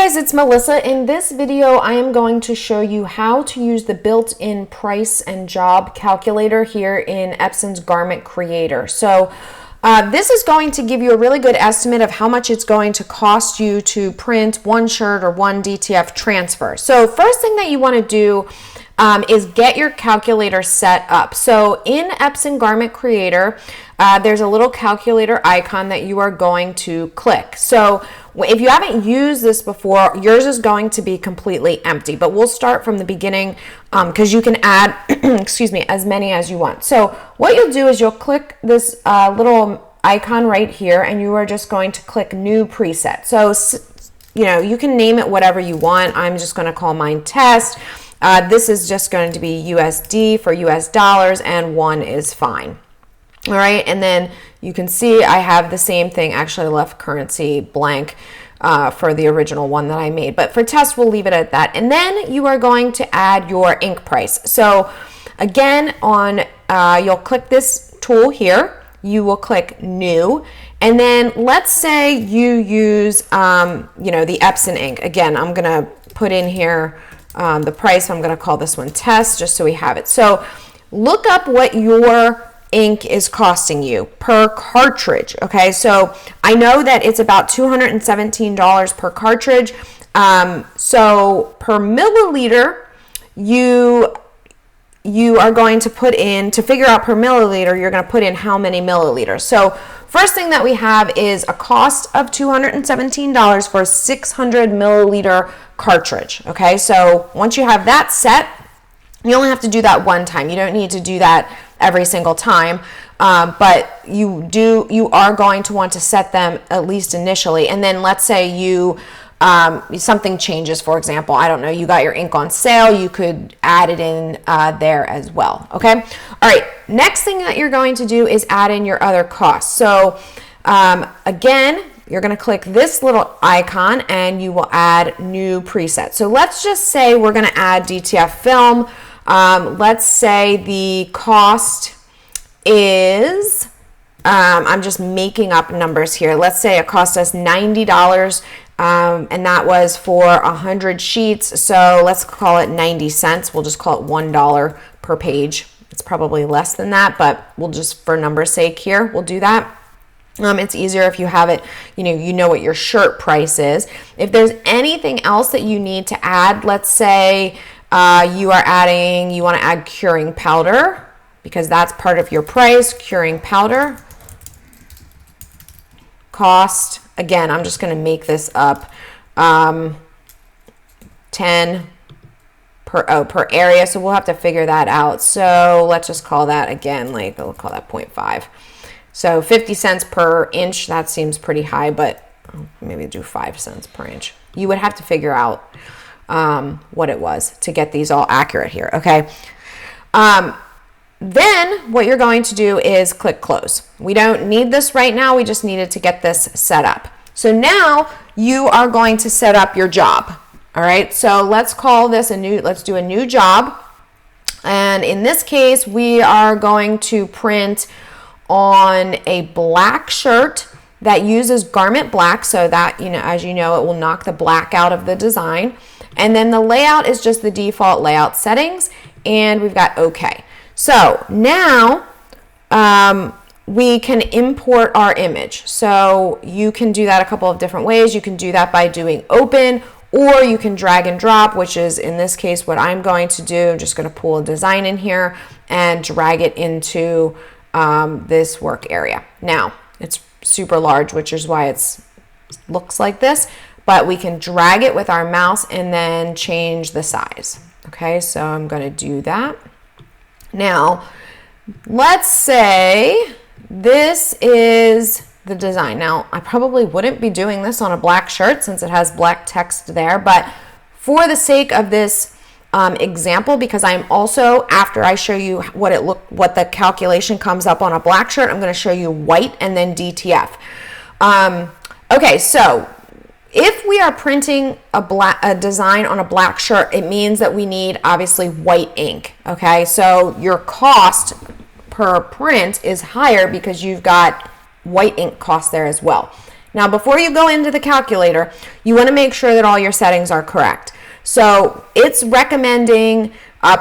guys, it's Melissa. In this video, I am going to show you how to use the built-in price and job calculator here in Epson's Garment Creator. So this is going to give you a really good estimate of how much it's going to cost you to print one shirt or one DTF transfer. So first thing that you want to do is get your calculator set up. So in Epson Garment Creator, there's a little calculator icon that you are going to click. So if you haven't used this before, yours is going to be completely empty, but we'll start from the beginning because you can add, excuse me, as many as you want. So what you'll do is you'll click this little icon right here, and you are just going to click new preset. So, you know, you can name it whatever you want. I'm just going to call mine test. This is just going to be USD for US dollars, and 1 is fine. All right, and then you can see I have the same thing. Actually, I left currency blank for the original one that I made. But for test, we'll leave it at that. And then you are going to add your ink price. So again, you'll click this tool here. You will click new. And then let's say you use, the Epson ink. Again, I'm going to put in here the price. I'm going to call this one test just so we have it. So look up what your ink is costing you per cartridge. Okay, so I know that it's about $217 per cartridge. So per milliliter, you are going to put in, to figure out per milliliter, you're going to put in how many milliliters. So first thing that we have is a cost of $217 for a 600 milliliter cartridge. Okay, so once you have that set, you only have to do that one time. You don't need to do that every single time, but you are going to want to set them at least initially. And then let's say something changes. For example, I don't know, you got your ink on sale, you could add it in there as well. Okay, all right, next thing that you're going to do is add in your other costs. So again, you're going to click this little icon and you will add new preset. So let's just say we're going to add DTF film. Let's say the cost is, I'm just making up numbers here. Let's say it cost us $90, and that was for 100 sheets. So let's call it 90 cents. We'll just call it $1 per page. It's probably less than that, but we'll just, for number's sake here, we'll do that. It's easier if you have it, you know what your shirt price is. If there's anything else that you need to add, let's say you want to add curing powder, because that's part of your price. Curing powder cost, again, I'm just going to make this up, 10 per area, so we'll have to figure that out. So let's just call that, again, like we'll call that 0.5. So 50 cents per inch, that seems pretty high, but maybe do 5 cents per inch. You would have to figure out what it was to get these all accurate here. Okay. Then what you're going to do is click close. We don't need this right now. We just needed to get this set up. So now you are going to set up your job. All right. So let's call this let's do a new job. And in this case, we are going to print on a black shirt that uses garment black, so that, as you know, it will knock the black out of the design. And then the layout is just the default layout settings, and we've got OK. So now we can import our image. So you can do that a couple of different ways. You can do that by doing open, or you can drag and drop, which is in this case what I'm going to do. I'm just going to pull a design in here and drag it into this work area. Now it's super large, which is why it looks like this, but we can drag it with our mouse and then change the size. Okay, so I'm going to do that. Now let's say this is the design. Now I probably wouldn't be doing this on a black shirt since it has black text there, but for the sake of this example, because I'm also, after I show you what the calculation comes up on a black shirt, I'm going to show you white and then DTF. Okay, so if we are printing a design on a black shirt, it means that we need obviously white ink. Okay, so your cost per print is higher because you've got white ink cost there as well. Now, before you go into the calculator, you want to make sure that all your settings are correct. So it's recommending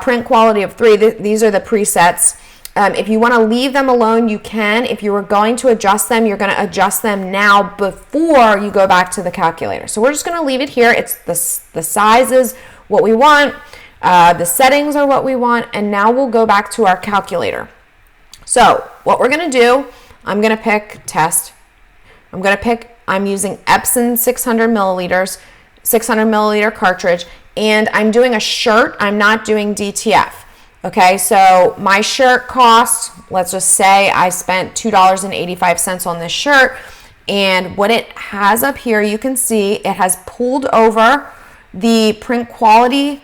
print quality of 3. These are the presets. If you want to leave them alone, you can. If you were going to adjust them, you're going to adjust them now before you go back to the calculator. So we're just going to leave it here. It's the size is what we want. The settings are what we want. And now we'll go back to our calculator. So what we're going to do, I'm going to pick test. I'm using Epson 600 milliliters, 600 milliliter cartridge, and I'm doing a shirt. I'm not doing DTF. Okay, so my shirt costs, let's just say I spent $2.85 on this shirt, and what it has up here, you can see it has pulled over the print quality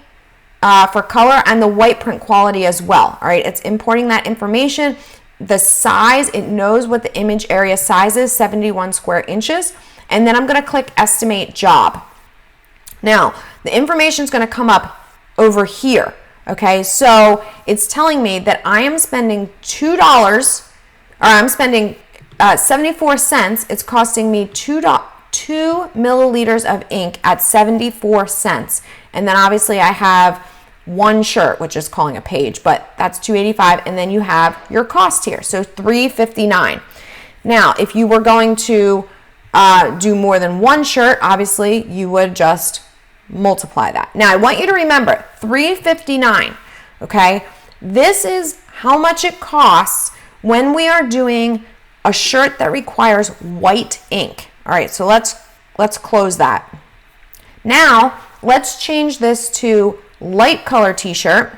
for color and the white print quality as well. All right, it's importing that information. The size, it knows what the image area size is, 71 square inches, and then I'm going to click estimate job. Now, the information is going to come up over here. Okay, so it's telling me that I am spending $2, or I'm spending 74 cents. It's costing me 2 milliliters of ink at 74 cents. And then obviously I have one shirt, which is calling a page, but that's $2.85. And then you have your cost here, so $3.59. Now, if you were going to do more than one shirt, obviously you would just multiply that. Now I want you to remember $3.59. Okay, this is how much it costs when we are doing a shirt that requires white ink. All right, so let's close that. Now let's change this to light color t-shirt.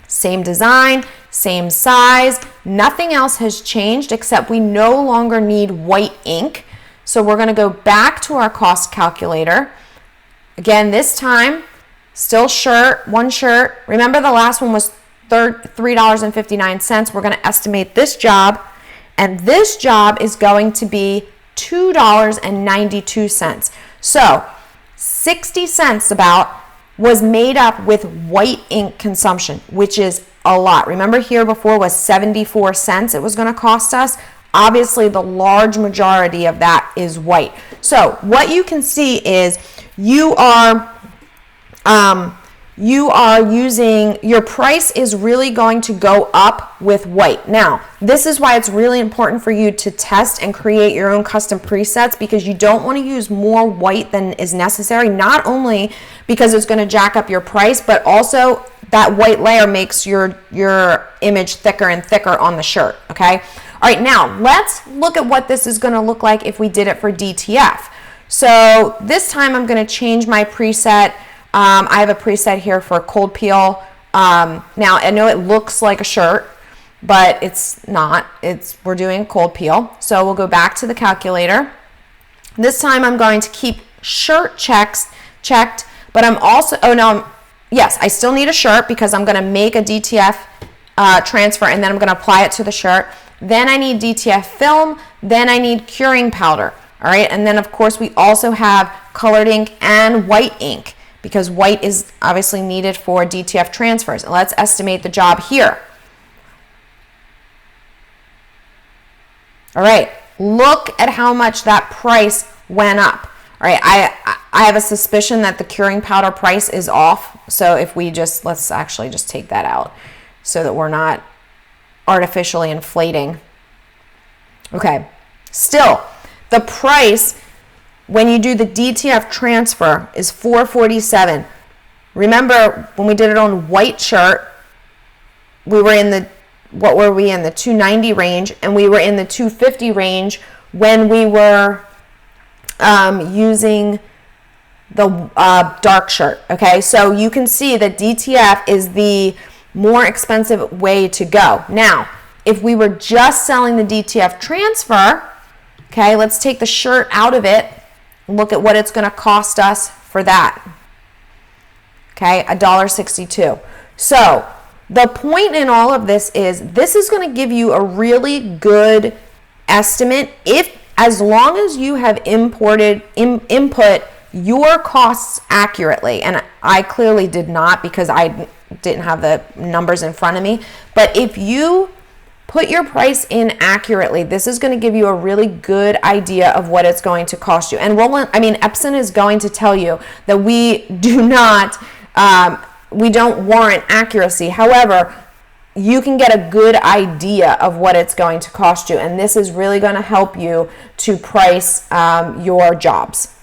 Same design, same size, nothing else has changed except we no longer need white ink. So we're going to go back to our cost calculator. Again, this time, still shirt, one shirt. Remember the last one was $3.59. We're going to estimate this job, and this job is going to be $2.92. So 60 cents about was made up with white ink consumption, which is a lot. Remember here before was 74 cents it was going to cost us. Obviously, the large majority of that is white. So what you can see is you are using, your price is really going to go up with white. Now, this is why it's really important for you to test and create your own custom presets, because you don't want to use more white than is necessary, not only because it's going to jack up your price, but also that white layer makes your image thicker and thicker on the shirt, okay? All right, now let's look at what this is going to look like if we did it for DTF. So this time I'm going to change my preset. I have a preset here for cold peel. Now I know it looks like a shirt, but it's not. We're doing cold peel. So we'll go back to the calculator. This time I'm going to keep shirt checked, but I'm also, yes, I still need a shirt because I'm going to make a DTF transfer, and then I'm going to apply it to the shirt. Then I need DTF film. Then I need curing powder. All right, and then of course we also have colored ink and white ink, because white is obviously needed for DTF transfers. Let's estimate the job here. All right, look at how much that price went up. All right, I have a suspicion that the curing powder price is off. So if we just, let's actually just take that out so that we're not artificially inflating. Okay, still, the price when you do the DTF transfer is $4.47. Remember when we did it on white shirt, we were in the, what were we in, the $2.90 range, and we were in the $2.50 range when we were using the dark shirt. Okay, so you can see that DTF is the more expensive way to go. Now, if we were just selling the DTF transfer, okay, let's take the shirt out of it and look at what it's going to cost us for that. Okay, $1.62. So the point in all of this is going to give you a really good estimate as long as you have input your costs accurately. And I clearly did not, because I didn't have the numbers in front of me. But if you Put your price in accurately. This is going to give you a really good idea of what it's going to cost you. And Epson is going to tell you that we don't warrant accuracy. However, you can get a good idea of what it's going to cost you. And this is really going to help you to price your jobs.